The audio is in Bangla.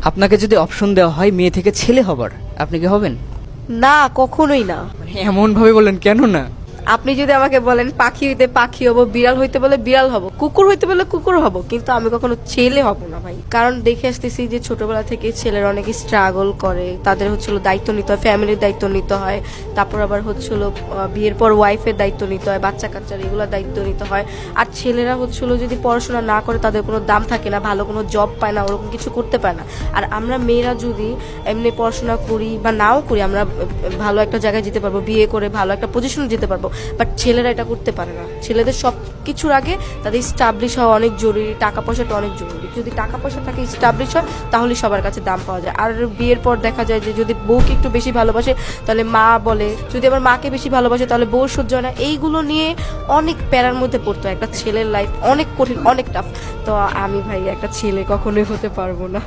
আপনাকে যদি অপশন দেওয়া হয় মেয়ে থেকে ছেলে হবার, আপনি কি হবেন? না, কখনোই না। মানে এমন ভাবে বললেন, কেন না? আপনি যদি আমাকে বলেন পাখি হইতে পাখি হব, বিড়াল হইতে বলে বিড়াল হব, কুকুর হইতে বলে কুকুর হব, কিন্তু আমি কখনো ছেলে হব না ভাই। কারণ দেখে আসতেছি যে ছোটবেলা থেকে ছেলেরা অনেকে স্ট্রাগল করে, তাদের হচ্ছিল দায়িত্ব নিতে হয়, ফ্যামিলির দায়িত্ব নিতে হয়, তারপর আবার হচ্ছিল বিয়ের পর ওয়াইফের দায়িত্ব নিতে হয়, বাচ্চা কাচ্চার এগুলোর দায়িত্ব নিতে হয়। আর ছেলেরা হচ্ছিল যদি পড়াশোনা না করে তাদের কোনো দাম থাকে না, ভালো কোনো জব পায় না, ওরকম কিছু করতে পারে না। আর আমরা মেয়েরা যদি এমনি পড়াশোনা করি বা নাও করি, আমরা ভালো একটা জায়গায় যেতে পারবো, বিয়ে করে ভালো একটা পজিশনে যেতে পারবো। বাট ছেলেরা এটা করতে পারে না। ছেলেদের সব কিছুর আগে তাদের স্টাবলিশ হওয়া অনেক জরুরি, টাকা পয়সাটা অনেক জরুরি। যদি টাকা পয়সা থাকে, স্টাবলিশ হয়, তাহলে সবার কাছে দাম পাওয়া যায়। আর বিয়ের পর দেখা যায় যে যদি বউকে একটু বেশি ভালোবাসে তাহলে মা বলে, যদি আবার মাকে বেশি ভালোবাসে তাহলে বউ সহ্য হয় না। এইগুলো নিয়ে অনেক প্যারার মধ্যে পড়তে হয়। একটা ছেলের লাইফ অনেক কঠিন, অনেক টাফ। তো আমি ভাই একটা ছেলে কখনোই হতে পারবো না।